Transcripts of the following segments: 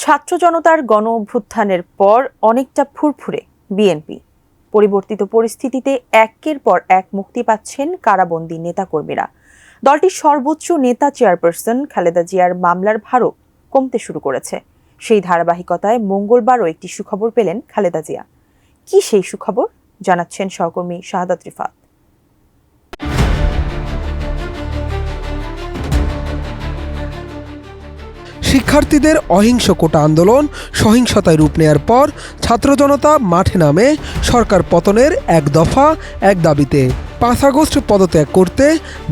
ছাত্র জনতার গণ অভ্যুত্থানের পর অনেকটা ফুরফুরে বিএনপি। পরিবর্তিত পরিস্থিতিতে একের পর এক মুক্তি পাচ্ছেন কারাবন্দী নেতাকর্মীরা। দলটির সর্বোচ্চ নেতা চেয়ারপারসন খালেদা জিয়ার মামলার ভারও কমতে শুরু করেছে। সেই ধারাবাহিকতায় মঙ্গলবারও একটি সুখবর পেলেন খালেদা জিয়া। কি সেই সুখবর জানাচ্ছেন সহকর্মী শাহাদাত রিফাত। শিক্ষার্থীদের অহিংস কোটা আন্দোলন সহিংসতায় রূপ নেয়ার পর ছাত্র জনতা মাঠে নামে সরকার পতনের এক দফা এক দাবিতে। ৫ আগস্ট পদত্যাগ করতে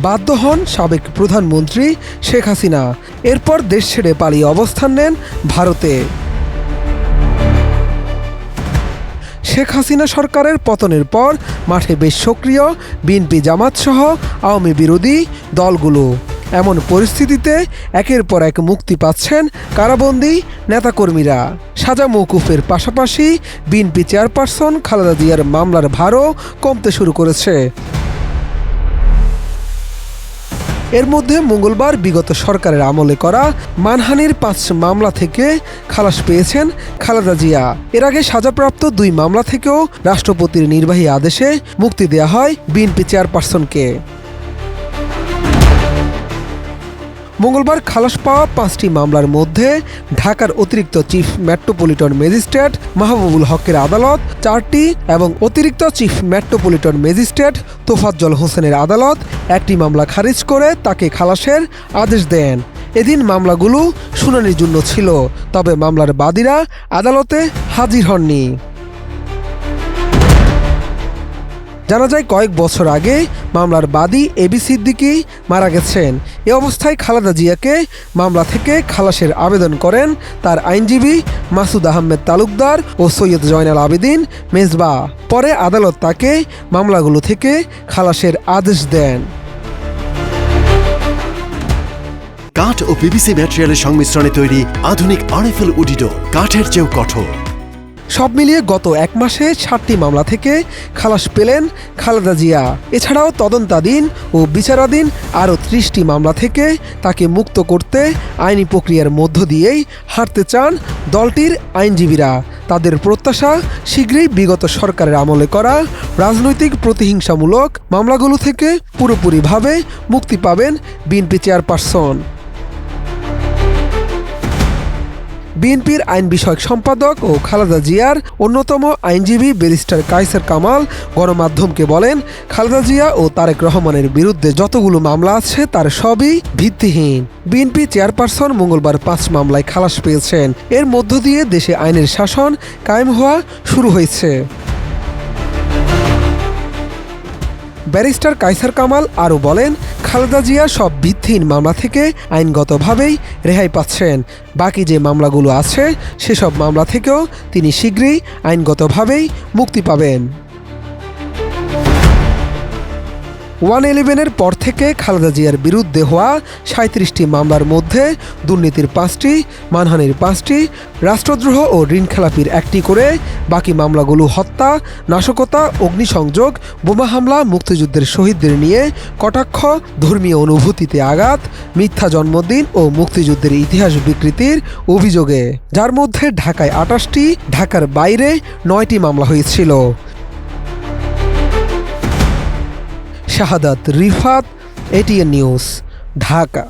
বাধ্য হন সাবেক প্রধানমন্ত্রী শেখ হাসিনা। এরপর দেশ ছেড়ে পালিয়ে অবস্থান নেন ভারতে। শেখ হাসিনা সরকারের পতনের পর মাঠে বেশ সক্রিয় বিএনপি, জামাত সহ আওয়ামী বিরোধী দলগুলো। এমন পরিস্থিতিতে একের পর এক মুক্তি পাচ্ছেন কারাবন্দী নেতাকর্মীরা। সাজা মওকুফের পাশাপাশি বিএনপি চেয়ারপারসন খালেদা জিয়ার মামলার ভারও কমতে শুরু করেছে। এর মধ্যে মঙ্গলবার বিগত সরকারের আমলে করা মানহানির ৫ মামলা থেকে খালাস পেয়েছেন খালেদা জিয়া। এর আগে সাজাপ্রাপ্ত ২ মামলা থেকেও রাষ্ট্রপতির নির্বাহী আদেশে মুক্তি দেওয়া হয় বিএনপি চেয়ারপারসনকে। মঙ্গলবার খালাস পাওয়া ৫টি মামলার মধ্যে ঢাকার অতিরিক্ত চিফ মেট্রোপলিটন ম্যাজিস্ট্রেট মাহবুবুল হকের আদালত ৪টি এবং অতিরিক্ত চিফ মেট্রোপলিটন ম্যাজিস্ট্রেট তোফাজ্জল হোসেনের আদালত ১টি মামলা খারিজ করে তাকে খালাসের আদেশ দেন। এদিন মামলাগুলো শুনানির জন্য ছিল, তবে মামলার বাদীরা আদালতে হাজির হননি। জানা যায় কয়েক বছর আগে মামলার বাদী এবি সিদ্দিকী মারা গেছেন। এ অবস্থায় খালেদা জিয়াকে মামলা থেকে খালাসের আবেদন করেন তার আইনজীবী মাসুদ আহমেদ তালুকদার ও সৈয়দ জয়নাল আবেদিন মেজবা। পরে আদালত তাকে মামলাগুলো থেকে খালাসের আদেশ দেন। কাঠ ও পিভিসি ম্যাটেরিয়ালের সংমিশ্রণে তৈরি আধুনিক আরএফএল উডিডোর, কাঠের চেয়েও কঠোর। সব মিলিয়ে গত ১ মাসে ৬০টি মামলা থেকে খালাস পেলেন খালেদা জিয়া। এছাড়াও তদন্তাধীন ও বিচারাধীন আরও ৩০টি মামলা থেকে তাকে মুক্ত করতে আইনি প্রক্রিয়ার মধ্য দিয়েই হাঁটতে চান দলটির আইনজীবীরা। তাদের প্রত্যাশা শীঘ্রই বিগত সরকারের আমলে করা রাজনৈতিক প্রতিহিংসামূলক মামলাগুলো থেকে পুরোপুরিভাবে মুক্তি পাবেন বিএনপি চেয়ারপারসন। বিএনপির আইন বিষয়ক সম্পাদক ও খালেদা জিয়ার অন্যতম আইনজীবী ব্যারিস্টার কায়সার কামাল গণমাধ্যমকে বলেন, খালেদা জিয়া ও তারেক রহমানের বিরুদ্ধে যতগুলো মামলা আছে তার সবই ভিত্তিহীন। বিএনপি চেয়ারপারসন মঙ্গলবার ৫ মামলায় খালাস পেয়েছেন। এর মধ্য দিয়ে দেশে আইনের শাসন কায়েম হওয়া শুরু হয়েছে। ব্যারিস্টার কায়সার কামাল আরও বলেন, খালেদা জিয়া সব ভিত্তিহীন মামলা থেকে আইনগতভাবেই রেহাই পাচ্ছেন। বাকি যে মামলাগুলো আছে সেসব মামলা থেকেও তিনি শীঘ্রই আইনগতভাবেই মুক্তি পাবেন। 111-এর পর থেকে খালেদা জিয়ার বিরুদ্ধে হওয়া ৩৭টি মামলার মধ্যে দুর্নীতির ৫টি, মানহানির 5টি, রাষ্ট্রদ্রোহ ও ঋণখেলাপির 1টি করে বাকি মামলাগুলো হত্যা, নাশকতা, অগ্নিসংযোগ, বোমা হামলা, মুক্তিযুদ্ধের শহীদদের নিয়ে কটাক্ষ, ধর্মীয় অনুভূতিতে আঘাত, মিথ্যা জন্মদিন ও মুক্তিযুদ্ধের ইতিহাস বিকৃতির অভিযোগে, যার মধ্যে ঢাকায় 28টি, ঢাকার বাইরে 9টি মামলা হয়েছিল। শাহাদাত রিফাত, এটিএন নিউজ, ঢাকা।